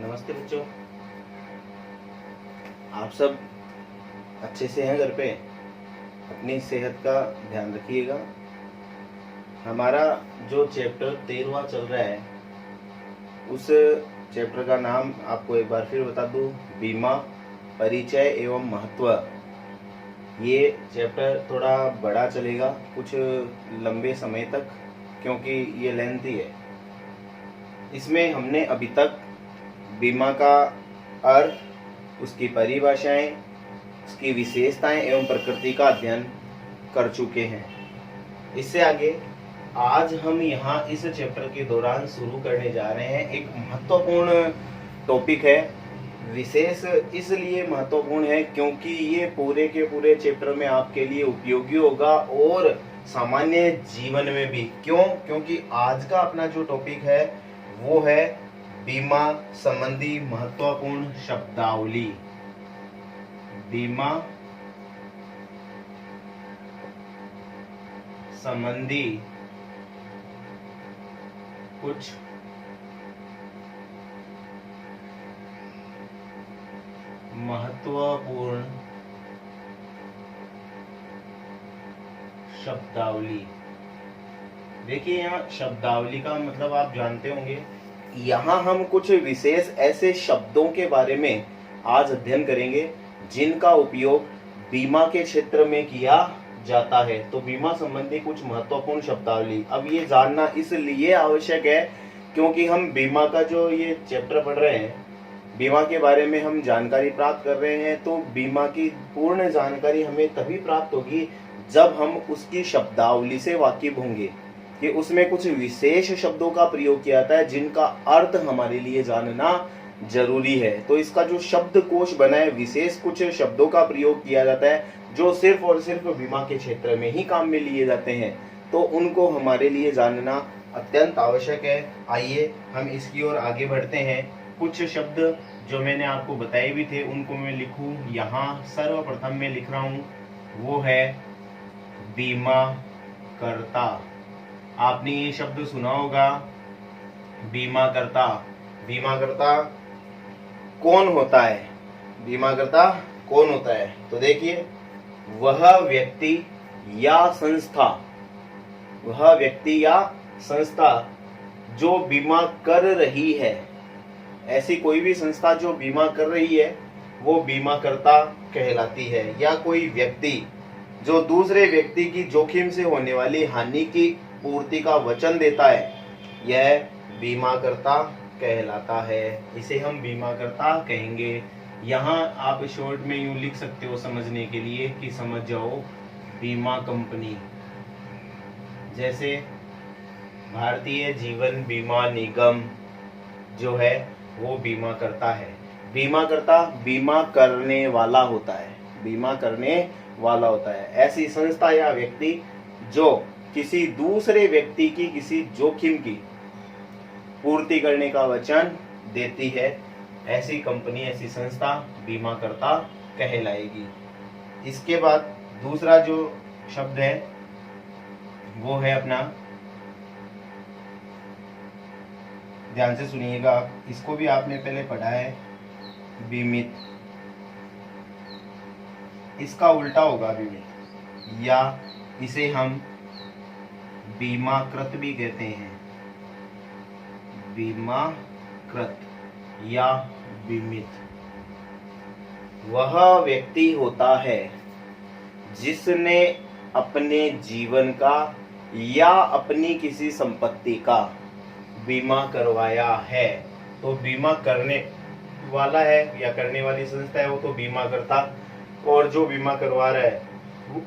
नमस्ते बच्चों, आप सब अच्छे से हैं? घर पे अपनी सेहत का ध्यान रखिएगा। हमारा जो चैप्टर 13वां चल रहा है, उस चैप्टर का नाम आपको एक बार फिर बता दूं, बीमा परिचय एवं महत्व। ये चैप्टर थोड़ा बड़ा चलेगा कुछ लंबे समय तक, क्योंकि ये लेंथी है। इसमें हमने अभी तक बीमा का अर्थ, उसकी परिभाषाएं, उसकी विशेषताएं एवं प्रकृति का अध्ययन कर चुके हैं। इससे आगे आज हम यहाँ इस चैप्टर के दौरान शुरू करने जा रहे हैं एक महत्वपूर्ण टॉपिक है। विशेष इसलिए महत्वपूर्ण है क्योंकि ये पूरे के पूरे चैप्टर में आपके लिए उपयोगी होगा और सामान्य जीवन में भी। क्यों? क्योंकि आज का अपना जो टॉपिक है वो है बीमा संबंधी महत्वपूर्ण शब्दावली। बीमा संबंधी कुछ महत्वपूर्ण शब्दावली। देखिए, यहाँ शब्दावली का मतलब आप जानते होंगे। यहाँ हम कुछ विशेष ऐसे शब्दों के बारे में आज अध्ययन करेंगे जिनका उपयोग बीमा के क्षेत्र में किया जाता है। तो बीमा संबंधी कुछ महत्वपूर्ण शब्दावली। अब ये जानना इसलिए आवश्यक है क्योंकि हम बीमा का जो ये चैप्टर पढ़ रहे हैं, बीमा के बारे में हम जानकारी प्राप्त कर रहे हैं। तो बीमा की पूर्ण जानकारी हमें तभी प्राप्त होगी जब हम उसकी शब्दावली से वाकिफ होंगे कि उसमें कुछ विशेष शब्दों का प्रयोग किया जाता है जिनका अर्थ हमारे लिए जानना जरूरी है। तो इसका जो शब्दकोश बना है, विशेष कुछ शब्दों का प्रयोग किया जाता है जो सिर्फ और सिर्फ बीमा के क्षेत्र में ही काम में लिए जाते हैं। तो उनको हमारे लिए जानना अत्यंत आवश्यक है। आइए हम इसकी ओर आगे बढ़ते हैं। कुछ शब्द जो मैंने आपको बताए भी थे उनको मैं लिखूं। यहाँ सर्वप्रथम मैं लिख रहा हूँ, वो है बीमा करता। आपने ये शब्द सुना होगा, बीमा करता। बीमा करता कौन होता है? बीमा करता कौन होता है? तो देखिए, वह व्यक्ति या संस्था, वह व्यक्ति या संस्था जो बीमा कर रही है, ऐसी कोई भी संस्था जो बीमा कर रही है वो बीमा करता कहलाती है। या कोई व्यक्ति जो दूसरे व्यक्ति की जोखिम से होने वाली हानि की पूर्ति का वचन देता है, यह बीमा करता कहलाता है। इसे हम बीमा करता कहेंगे। यहाँ आप शॉर्ट में यूं लिख सकते हो समझने के लिए कि समझ जाओ, बीमा कंपनी। जैसे भारतीय जीवन बीमा निगम जो है वो बीमा करता है। बीमा करता बीमा करने वाला होता है, बीमा करने वाला होता है। ऐसी संस्था या व्यक्ति जो किसी दूसरे व्यक्ति की किसी जोखिम की पूर्ति करने का वचन देती है, ऐसी कंपनी, ऐसी संस्था बीमा करता कहलाएगी। इसके बाद दूसरा जो शब्द है वो है अपना, ध्यान से सुनिएगा, इसको भी आपने पहले पढ़ा है, बीमित। इसका उल्टा होगा बीमित, या इसे हम बीमाकृत भी कहते हैं। बीमाकृत या बीमित वह व्यक्ति होता है जिसने अपने जीवन का या अपनी किसी संपत्ति का बीमा करवाया है। तो बीमा करने वाला है या करने वाली संस्था है वो तो बीमा करता, और जो बीमा करवा रहा है वो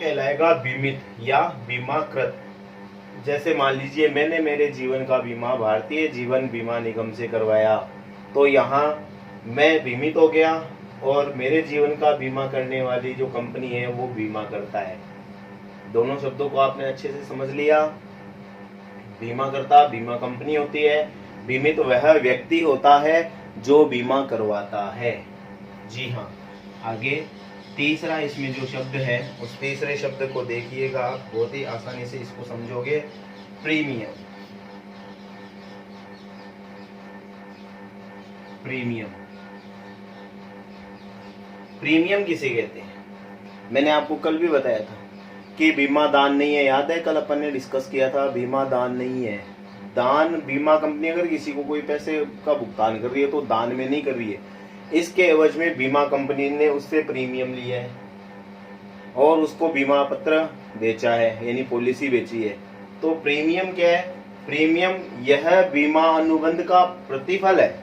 कहलाएगा बीमित या बीमाकृत। जैसे मान लीजिए मैंने मेरे जीवन का बीमा भारतीय जीवन बीमा निगम से करवाया, तो यहाँ मैं बीमित हो गया और मेरे जीवन का बीमा करने वाली जो कंपनी है वो बीमा करता है। दोनों शब्दों को आपने अच्छे से समझ लिया। बीमा करता बीमा कंपनी होती है, बीमित वह व्यक्ति होता है जो बीमा करवाता है। जी हाँ, आगे तीसरा इसमें जो शब्द है उस तीसरे शब्द को देखिएगा, आप बहुत ही आसानी से इसको समझोगे। प्रीमियम। प्रीमियम। प्रीमियम किसे कहते हैं? मैंने आपको कल भी बताया था कि बीमा दान नहीं है। याद है कल अपन ने डिस्कस किया था, बीमा दान नहीं है। दान, बीमा कंपनी अगर किसी को कोई पैसे का भुगतान कर रही है तो दान में नहीं कर रही है, इसके एवज में बीमा कंपनी ने उससे प्रीमियम लिया है और उसको बीमा पत्र बेचा है, यानी पॉलिसी बेची है। तो प्रीमियम क्या है? प्रीमियम यह बीमा अनुबंध का प्रतिफल है।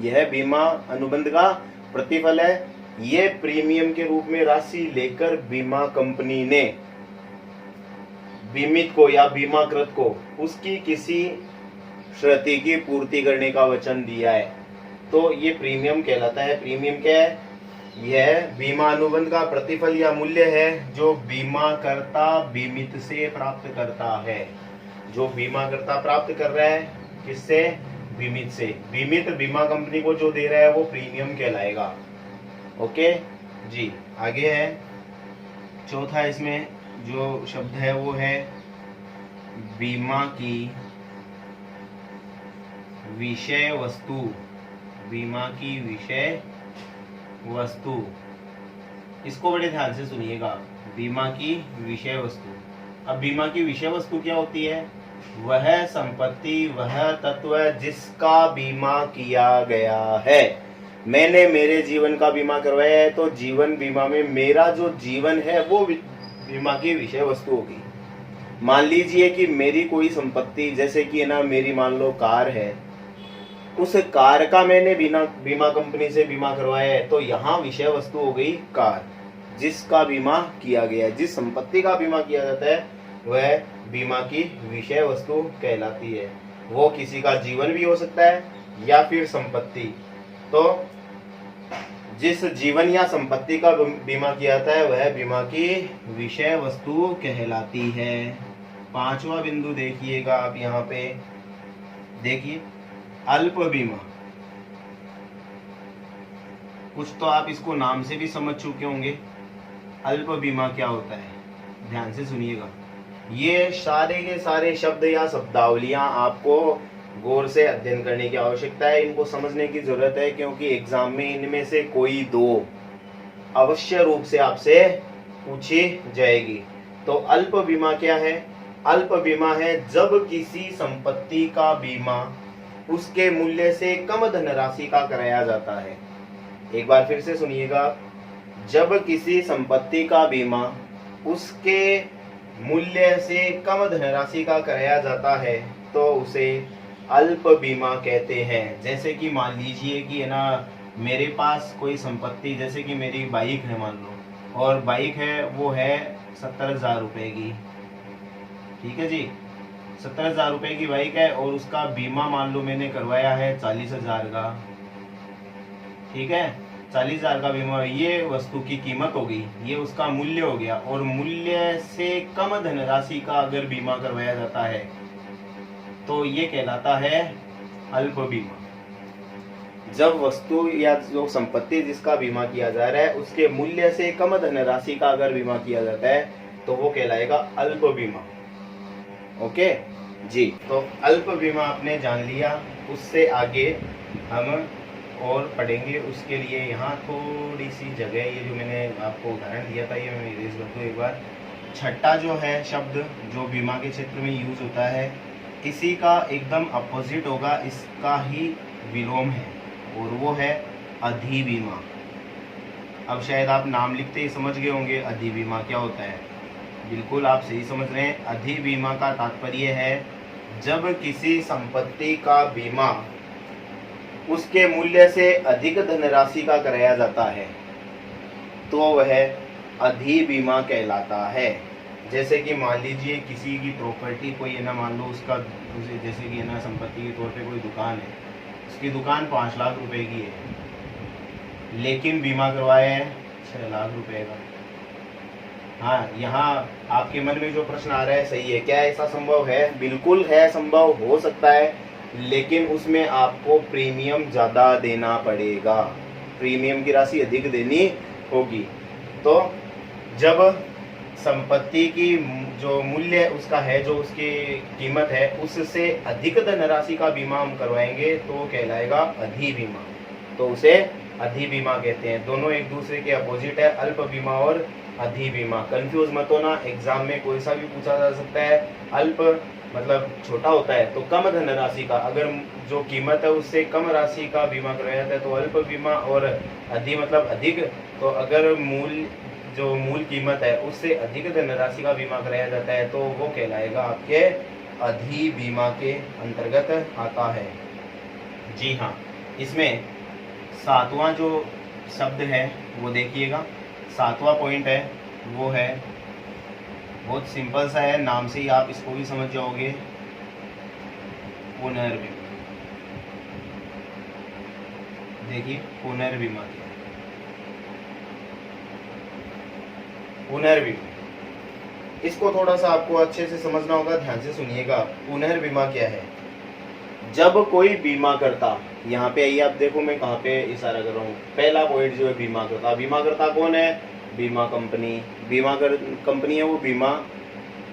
यह बीमा अनुबंध का प्रतिफल है। ये प्रीमियम के रूप में राशि लेकर बीमा कंपनी ने बीमित को या बीमाकृत को उसकी किसी क्षति की पूर्ति करने का वचन दिया है, तो ये प्रीमियम कहलाता है। प्रीमियम क्या है? यह बीमा अनुबंध का प्रतिफल या मूल्य है जो बीमाकर्ता बीमित से प्राप्त करता है। जो बीमाकर्ता प्राप्त कर रहा है किससे? बीमित से। बीमित बीमा कंपनी को जो दे रहा है वो प्रीमियम कहलाएगा। ओके जी, आगे है चौथा। इसमें जो शब्द है वो है बीमा की विषय वस्तु। बीमा की विषय वस्तु, इसको बड़े ध्यान से सुनिएगा। बीमा की विषय वस्तु। अब बीमा की विषय वस्तु क्या होती है? वह संपत्ति, वह तत्व जिसका बीमा किया गया है। मैंने मेरे जीवन का बीमा करवाया है तो जीवन बीमा में मेरा जो जीवन है वो बीमा की विषय वस्तु होगी। मान लीजिए कि मेरी कोई संपत्ति, जैसे कि ना मेरी मान लो कार है, उस कार का मैंने बीमा कंपनी से बीमा करवाया है, तो यहाँ विषय वस्तु हो गई कार, जिसका बीमा किया गया है। जिस संपत्ति का बीमा किया जाता है वह बीमा की विषय वस्तु कहलाती है। वो किसी का जीवन भी हो सकता है या फिर संपत्ति। तो जिस जीवन या संपत्ति का बीमा किया जाता है वह बीमा की विषय वस्तु कहलाती है। पांचवा बिंदु देखिएगा आप यहाँ पे, देखिए अल्प बीमा। कुछ तो आप इसको नाम से भी समझ चुके होंगे। अल्प बीमा क्या होता है? ध्यान से सुनिएगा। ये सारे के सारे शब्द या शब्दावलियां आपको गौर से अध्ययन करने की आवश्यकता है, इनको समझने की जरूरत है, क्योंकि एग्जाम में इनमें से कोई दो अवश्य रूप से आपसे पूछी जाएगी। तो अल्प बीमा क्या है? अल्प बीमा है जब किसी संपत्ति का बीमा उसके मूल्य से कम धनराशि का कराया जाता है। एक बार फिर से सुनिएगा, जब किसी संपत्ति का बीमा उसके मूल्य से कम धनराशि का कराया जाता है तो उसे अल्प बीमा कहते हैं। जैसे कि मान लीजिए कि है ना, मेरे पास कोई संपत्ति, जैसे कि मेरी बाइक है मान लो, और बाइक है वो है 70,000 रुपए की, ठीक है जी, 70,000 रुपए की बाइक है और उसका बीमा मान लो मैंने करवाया है 40,000 का, ठीक है, 40,000 का बीमा। ये वस्तु की कीमत हो गई, ये उसका मूल्य हो गया, और मूल्य से कम धनराशि का अगर बीमा करवाया जाता है तो ये कहलाता है अल्प बीमा। जब वस्तु या जो संपत्ति जिसका बीमा किया जा रहा है उसके मूल्य से कम धनराशि का अगर बीमा किया जाता है तो वो कहलाएगा अल्प बीमा। ओके जी, तो अल्प बीमा आपने जान लिया। उससे आगे हम और पढ़ेंगे, उसके लिए यहाँ थोड़ी सी जगह, ये जो मैंने आपको उदाहरण दिया था ये मैं इरेज कर दूँ एक बार। छठा जो है शब्द जो बीमा के क्षेत्र में यूज होता है, इसी का एकदम अपोजिट होगा, इसका ही विलोम है, और वो है अधिबीमा। अब शायद आप नाम लिखते ही समझ गए होंगे अधिबीमा क्या होता है। बिल्कुल आप सही समझ रहे हैं। अधिबीमा का तात्पर्य है जब किसी संपत्ति का बीमा उसके मूल्य से अधिक धनराशि का कराया जाता है तो वह अधिबीमा कहलाता है। जैसे कि मान लीजिए किसी की प्रॉपर्टी कोई है ना, मान लो उसका जैसे कि है ना संपत्ति के तौर पे कोई दुकान है, उसकी दुकान 5 लाख रुपए की है, लेकिन बीमा करवाया है 6 लाख रुपए का। हाँ, यहाँ आपके मन में जो प्रश्न आ रहा है सही है, क्या ऐसा संभव है? बिल्कुल है, संभव हो सकता है, लेकिन उसमें आपको प्रीमियम ज्यादा देना पड़ेगा, प्रीमियम की राशि अधिक देनी होगी। तो जब संपत्ति की जो मूल्य उसका है, जो उसकी कीमत है, उससे अधिक धनराशि का बीमा हम करवाएंगे तो वो कहलाएगा अधि बीमा। तो उसे अधि बीमा कहते हैं। दोनों एक दूसरे के अपोजिट है, अल्प बीमा और अधि बीमा। कंफ्यूज मत होना, एग्जाम में कोई सा भी पूछा जा सकता है। अल्प मतलब छोटा होता है, तो कम धनराशि का, अगर जो कीमत है उससे कम राशि का बीमा कराया जाता है तो अल्प बीमा, और अधि मतलब अधिक, तो अगर जो मूल कीमत है उससे अधिक धनराशि का बीमा कराया जाता है तो वो कहलाएगा आपके अधि बीमा के अंतर्गत आता है। जी हाँ, इसमें सातवां जो शब्द है वो देखिएगा, सातवां पॉइंट है वो है, बहुत सिंपल सा है, नाम से ही आप इसको भी समझ जाओगे, पुनर्बीमा। देखिए पुनर्बीमा क्या है। पुनर्बीमा, इसको थोड़ा सा आपको अच्छे से समझना होगा, ध्यान से सुनिएगा। पुनर्बीमा क्या है? जब कोई बीमा करता, यहाँ पे आइए आप देखो मैं कहाँ पे इशारा कर रहा हूँ। पहला पॉइंट जो है बीमा करता, बीमा करता कौन है? बीमा कंपनी। बीमा कंपनी है वो बीमा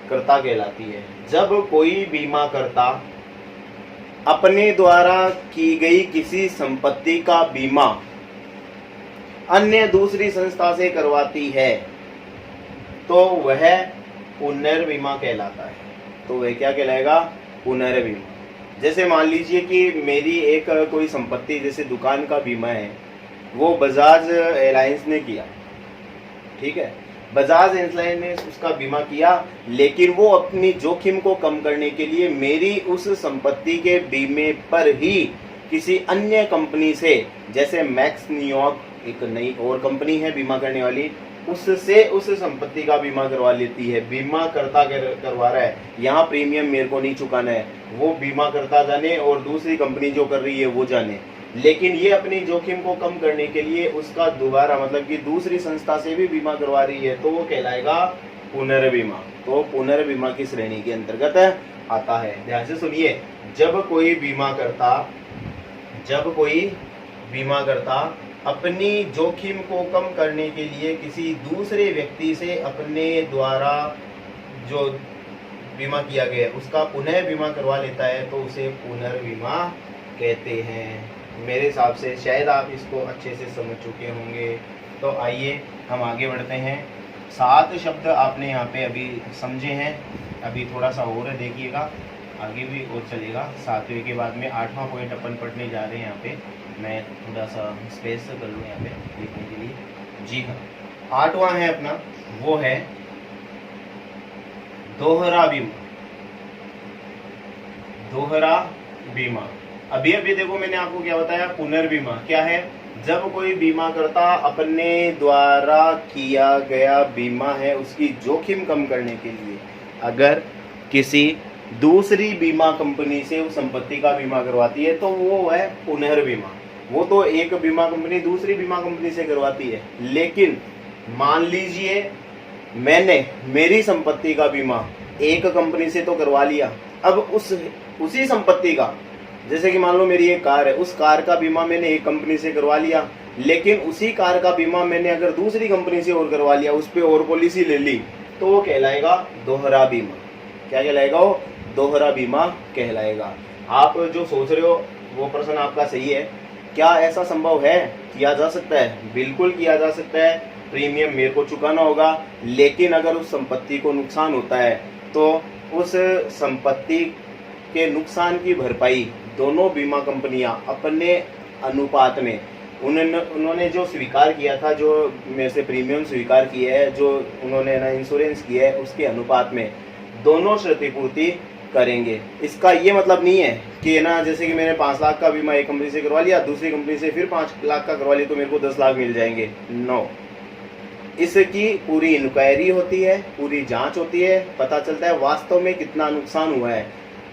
करता कहलाती है। जब कोई बीमा करता अपने द्वारा की गई किसी संपत्ति का बीमा अन्य दूसरी संस्था से करवाती है तो वह पुनर्बीमा कहलाता है। तो वह क्या कहलाएगा? पुनर्बीमा। जैसे मान लीजिए कि मेरी एक कोई संपत्ति, जैसे दुकान का बीमा है, वो बजाज एलायंस ने किया, ठीक है, बजाज एलायंस ने उसका बीमा किया, लेकिन वो अपनी जोखिम को कम करने के लिए मेरी उस संपत्ति के बीमे पर ही किसी अन्य कंपनी से, जैसे मैक्स न्यूयॉर्क एक नई और कंपनी है बीमा करने वाली, उससे उस संपत्ति का बीमा करवा लेती है। बीमा करता करवा रहा है, यहाँ प्रीमियम मेरे को नहीं चुकाना है, वो बीमा करता जाने और दूसरी कंपनी जो कर रही है वो जाने, लेकिन ये अपनी जोखिम को कम करने के लिए उसका दोबारा मतलब कि दूसरी संस्था से भी बीमा करवा रही है तो वो कहलाएगा पुनर्बीमा। तो पुनर्बीमा की श्रेणी के अंतर्गत आता है। ध्यान से सुनिए, जब कोई बीमा करता अपनी जोखिम को कम करने के लिए किसी दूसरे व्यक्ति से अपने द्वारा जो बीमा किया गया उसका पुनः बीमा करवा लेता है तो उसे पुनर्बीमा कहते हैं। मेरे हिसाब से शायद आप इसको अच्छे से समझ चुके होंगे। तो आइए हम आगे बढ़ते हैं। 7 शब्द आपने यहाँ पे अभी समझे हैं, अभी थोड़ा सा और देखिएगा, आगे भी और चलेगा। 7वें के बाद में 8वां पॉइंट अपन पढ़ने जा रहे हैं। यहाँ पे मैं थोड़ा सा स्पेस कर लूँ यहाँ पे लिखने के लिए। जी हाँ, 8वां है अपना, वो है दोहरा बीमा। दोहरा बीमा, अभी देखो मैंने आपको क्या बताया, पुनर्बीमा क्या है? जब कोई बीमा करता अपने द्वारा किया गया बीमा है उसकी जोखिम कम करने के लिए अगर किसी दूसरी बीमा कंपनी से उस संपत्ति का बीमा करवाती है तो वो है पुनर्बीमा। वो तो एक बीमा कंपनी दूसरी बीमा कंपनी से करवाती है, लेकिन मान लीजिए मैंने मेरी संपत्ति का बीमा एक कंपनी से तो करवा लिया, अब उसी संपत्ति का, जैसे कि मान लो मेरी एक कार है, उस कार का बीमा मैंने एक कंपनी से करवा लिया, लेकिन उसी कार का बीमा मैंने अगर दूसरी कंपनी से और करवा लिया, उस पर और पॉलिसी ले ली, तो वो कहलाएगा दोहरा बीमा। क्या कहलाएगा? वो दोहरा बीमा कहलाएगा। आप जो सोच रहे हो वो प्रश्न आपका सही है। क्या ऐसा संभव है? किया जा सकता है, बिल्कुल किया जा सकता है। प्रीमियम मेरे को चुकाना होगा, लेकिन अगर उस संपत्ति को नुकसान होता है तो उस संपत्ति के नुकसान की भरपाई दोनों बीमा कंपनियां अपने अनुपात में, उन्होंने जो स्वीकार किया था, जो मेरे से प्रीमियम स्वीकार किया है, जो उन्होंने ना इंश्योरेंस किया है, उसके अनुपात में दोनों क्षतिपूर्ति करेंगे। इसका ये मतलब नहीं है कि ना जैसे कि मैंने 5 लाख का बीमा एक कंपनी से करवा लिया, दूसरी कंपनी से फिर 5 लाख का करवा लिया तो मेरे को 10 लाख मिल जाएंगे। नो, इसकी पूरी इंक्वायरी होती है, पूरी जांच होती है, पता चलता है वास्तव में कितना नुकसान हुआ है।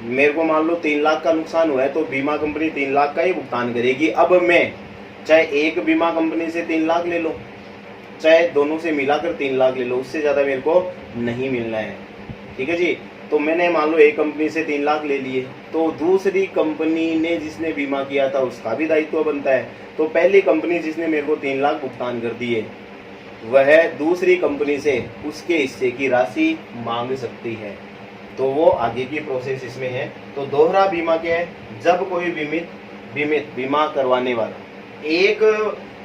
मेरे को मान लो 3 लाख का नुकसान हुआ है तो बीमा कंपनी 3 लाख का ही भुगतान करेगी। अब मैं चाहे एक बीमा कंपनी से 3 लाख ले लो, चाहे दोनों से मिलाकर 3 लाख ले लो, उससे ज्यादा मेरे को नहीं मिलना है। ठीक है जी। तो मैंने मान लो एक कंपनी से 3 लाख ले लिए, तो दूसरी कंपनी ने जिसने बीमा किया था उसका भी दायित्व बनता है। तो पहली कंपनी जिसने मेरे को 3 लाख भुगतान कर दिए, वह दूसरी कंपनी से उसके हिस्से की राशि मांग सकती है। तो वो आगे की प्रोसेस इसमें है। तो दोहरा बीमा क्या है? जब कोई बीमित बीमा करवाने वाला एक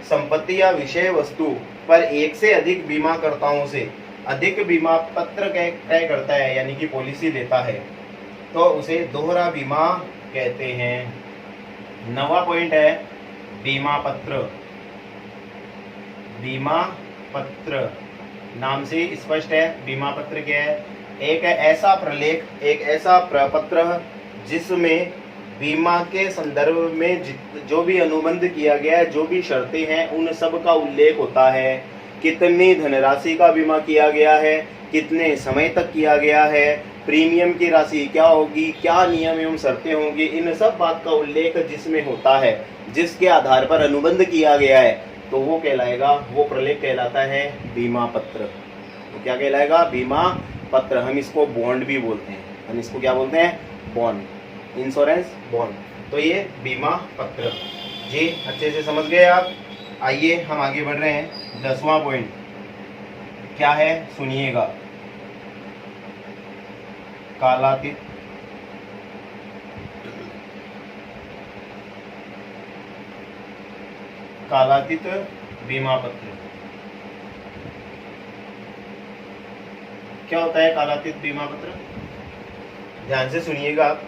संपत्ति या विषय वस्तु पर एक से अधिक बीमाकर्ताओं से अधिक बीमा पत्र तय करता है, यानी कि पॉलिसी लेता है, तो उसे दोहरा बीमा कहते हैं। नवा पॉइंट है बीमा पत्र। बीमा पत्र नाम से स्पष्ट है। बीमा पत्र क्या है? एक ऐसा प्रलेख, एक ऐसा प्रपत्र जिसमें बीमा के संदर्भ में जो भी अनुबंध किया गया है, जो भी शर्तें हैं, उन सब का उल्लेख होता है। कितनी धनराशि का बीमा किया गया है, कितने समय तक किया गया है, प्रीमियम की राशि क्या होगी, क्या नियम एवं शर्तें होंगी, इन सब बात का उल्लेख जिसमें होता है, जिसके आधार पर अनुबंध किया गया है, तो वो कहलाएगा, वो प्रलेख कहलाता है बीमा पत्र। तो क्या कहलाएगा? बीमा पत्र। हम इसको बॉन्ड भी बोलते हैं। हम इसको क्या बोलते हैं? Bond, insurance bond. तो ये बीमा पत्र। जी अच्छे से समझ गए आप? आइए हम आगे बढ़ रहे हैं। 10वां पॉइंट क्या है? सुनिएगा। कालातीत कालातीत बीमा पत्र। क्या होता है कालातीत बीमा पत्र? ध्यान से सुनिएगा आप।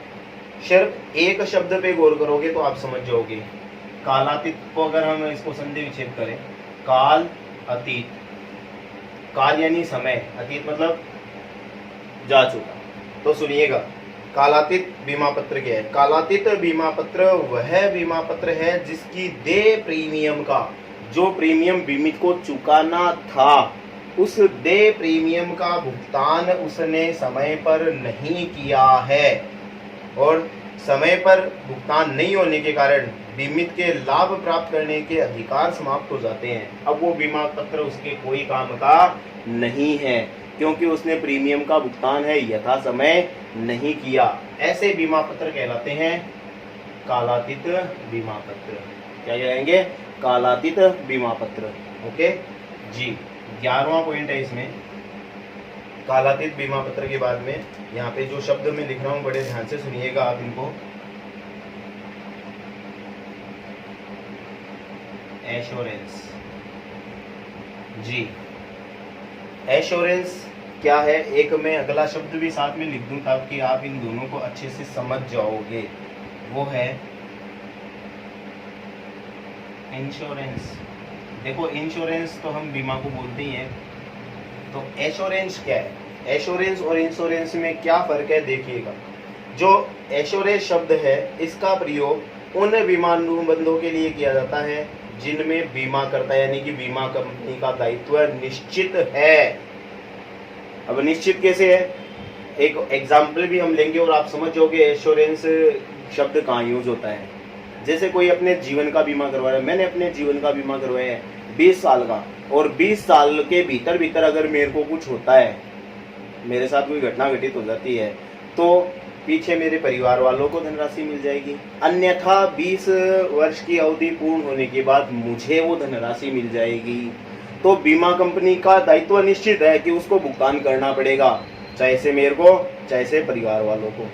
सिर्फ एक शब्द पे गौर करोगे तो आप समझ जाओगे। कालातीत को अगर हम इसको संधि विच्छेद करें, काल अतीत, काल यानी समय, अतीत मतलब जा चुका। तो सुनिएगा, कालातीत बीमा पत्र क्या है? कालातीत बीमा पत्र वह बीमा पत्र है जिसकी देय प्रीमियम का, जो प्रीमियम बीमित को चुकाना था, उस देय प्रीमियम का भुगतान उसने समय पर नहीं किया है, और समय पर भुगतान नहीं होने के कारण बीमित के लाभ प्राप्त करने के अधिकार समाप्त हो जाते हैं। अब वो बीमा पत्र उसके कोई काम का नहीं है, क्योंकि उसने प्रीमियम का भुगतान है यथा समय नहीं किया। ऐसे बीमा पत्र कहलाते हैं कालातीत बीमा पत्र। क्या कहेंगे? कालातीत बीमा पत्र। ओके जी। 11वां पॉइंट है इसमें, कालातीत बीमा पत्र के बाद में यहाँ पे जो शब्द मैं लिख रहा हूँ बड़े ध्यान से सुनिएगा आप इनको। एश्योरेंस। जी एश्योरेंस क्या है? एक मैं अगला शब्द भी साथ में लिख दूं ताकि आप इन दोनों को अच्छे से समझ जाओगे। वो है इंश्योरेंस। देखो इंश्योरेंस तो हम बीमा को बोलते ही हैं, तो एश्योरेंस क्या है? एश्योरेंस और इंश्योरेंस में क्या फर्क है देखिएगा। जो एश्योरेंस शब्द है इसका प्रयोग उन बीमा अनुबंधों के लिए किया जाता है जिनमें बीमा करता है, यानी कि बीमा कंपनी का दायित्व निश्चित है। अब निश्चित कैसे है? एक एग्जाम्पल भी हम लेंगे और आप समझ जाओगे एश्योरेंस शब्द कहाँ यूज होता है। जैसे कोई अपने जीवन का बीमा करवा रहा है, मैंने अपने जीवन का बीमा करवाया है 20 साल का, और 20 साल के भीतर भीतर अगर मेरे को कुछ होता है, मेरे साथ कोई घटना घटित हो जाती है, तो पीछे मेरे परिवार वालों को धनराशि मिल जाएगी। अन्यथा 20 वर्ष की अवधि पूर्ण होने के बाद मुझे वो धनराशि मिल जाएगी। तो बीमा कंपनी का दायित्व निश्चित है कि उसको भुगतान करना पड़ेगा, चाहे से मेरे को चाहे से परिवार वालों को।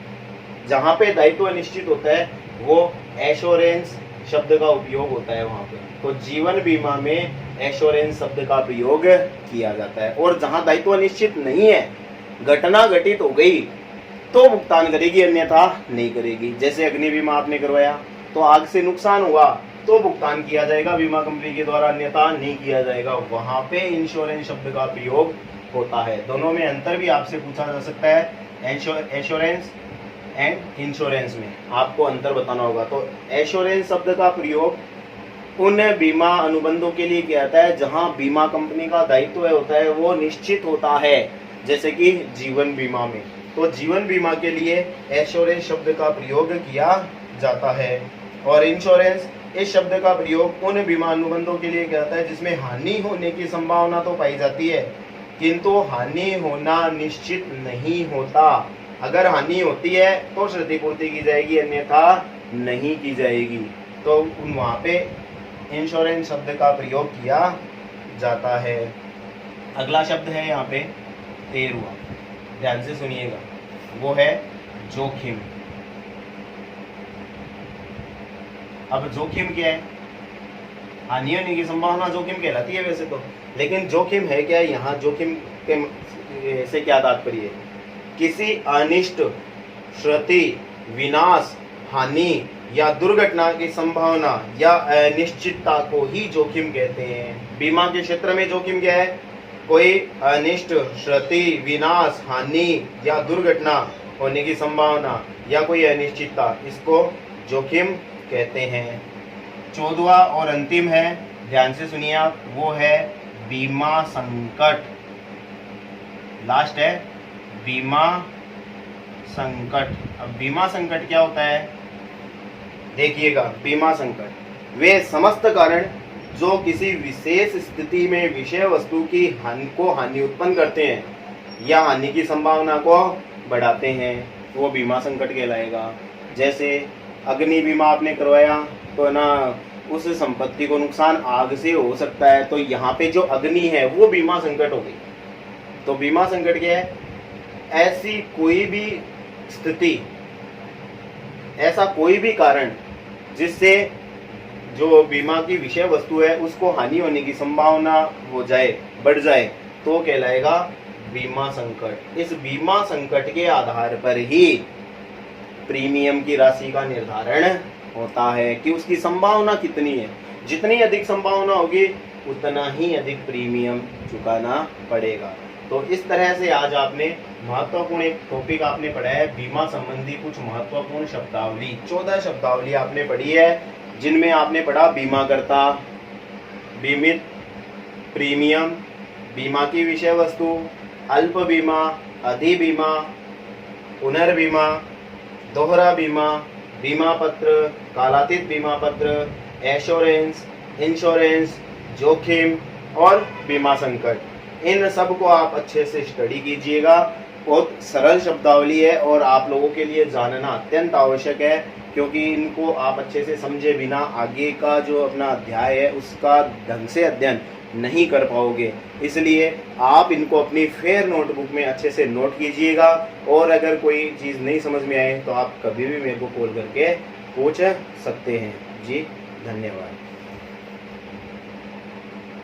जहाँ पे दायित्व निश्चित होता है वो एश्योरेंस शब्द का उपयोग होता है वहाँ पे। तो जीवन बीमा में एश्योरेंस शब्द का प्रयोग किया जाता है। और जहाँ दायित्व निश्चित नहीं है, घटना घटित हो गई तो भुगतान करेगी, अन्यथा नहीं करेगी। जैसे अग्नि बीमा आपने करवाया तो आग से नुकसान हुआ तो भुगतान किया जाएगा बीमा कंपनी के द्वारा, अन्यथा नहीं किया जाएगा। वहां पे इंश्योरेंस शब्द का प्रयोग होता है। दोनों में अंतर भी आपसे पूछा जा सकता है, एश्योरेंस एंड इंश्योरेंस में आपको अंतर बताना होगा। तो एश्योरेंस शब्द का प्रयोग उन बीमा अनुबंधों के लिए किया जाता है जहां बीमा कंपनी का दायित्व होता है वो निश्चित होता है, जैसे कि जीवन बीमा में। तो जीवन बीमा के लिए एश्योरेंस शब्द का प्रयोग किया जाता है। और इंश्योरेंस इस शब्द का प्रयोग उन बीमा अनुबंधों के लिए किया जाता है जिसमें हानि होने की संभावना तो पाई जाती है, किंतु हानि होना निश्चित नहीं होता। अगर हानि होती है तो क्षतिपूर्ति की जाएगी, अन्यथा नहीं की जाएगी। तो वहाँ पे इंश्योरेंस शब्द का प्रयोग किया जाता है। अगला शब्द है यहाँ पे 13वां, ध्यान से सुनिएगा, वो है जोखिम। अब जोखिम क्या है? हानि होने की संभावना जोखिम कहलाती है वैसे तो, लेकिन जोखिम है क्या? यहाँ जोखिम के से क्या तात्पर्य है? किसी अनिष्ट, क्षति, विनाश, हानि या दुर्घटना की संभावना या अनिश्चितता को ही जोखिम कहते हैं। बीमा के क्षेत्र में जोखिम क्या है? कोई अनिष्ट, क्षति, विनाश, हानि या दुर्घटना होने की संभावना या कोई अनिश्चितता, इसको जोखिम कहते हैं। 14वां और अंतिम है, ध्यान से सुनिए आप, वो है बीमा संकट। लास्ट है बीमा संकट। अब बीमा संकट क्या होता है? देखिएगा, बीमा संकट वे समस्त कारण जो किसी विशेष स्थिति में विषय वस्तु की हानि उत्पन्न करते हैं या हानि की संभावना को बढ़ाते हैं, वो बीमा संकट कहलाएगा। जैसे अग्नि बीमा आपने करवाया तो ना, उस संपत्ति को नुकसान आग से हो सकता है, तो यहाँ पे जो अग्नि है वो बीमा संकट हो गई। तो बीमा संकट क्या है? ऐसी कोई भी स्थिति, ऐसा कोई भी कारण जिससे जो बीमा की विषय वस्तु है उसको हानि होने की संभावना हो जाए, बढ़ जाए, तो कहलाएगा बीमा संकट। इस बीमा संकट के आधार पर ही प्रीमियम की राशि का निर्धारण होता है कि उसकी संभावना कितनी है। जितनी अधिक संभावना होगी उतना ही अधिक प्रीमियम चुकाना पड़ेगा। तो इस तरह से आज आपने महत्वपूर्ण एक टॉपिक आपने पढ़ा है, बीमा संबंधी कुछ महत्वपूर्ण शब्दावली। 14 शब्दावली आपने पढ़ी है, जिनमें आपने पढ़ा बीमाकर्ता, बीमित, प्रीमियम, बीमा की विषय वस्तु, अल्प बीमा, अधिबीमा, पुनर्बीमा, दोहरा बीमा, बीमा पत्र, कालातीत बीमा पत्र, एश्योरेंस, इंश्योरेंस, जोखिम और बीमा संकट। इन सब को आप अच्छे से स्टडी कीजिएगा। बहुत सरल शब्दावली है और आप लोगों के लिए जानना अत्यंत आवश्यक है, क्योंकि इनको आप अच्छे से समझे बिना आगे का जो अपना अध्याय है उसका ढंग से अध्ययन नहीं कर पाओगे। इसलिए आप इनको अपनी फेयर नोटबुक में अच्छे से नोट कीजिएगा, और अगर कोई चीज़ नहीं समझ में आए तो आप कभी भी मेरे को कॉल करके पूछ सकते हैं। जी धन्यवाद।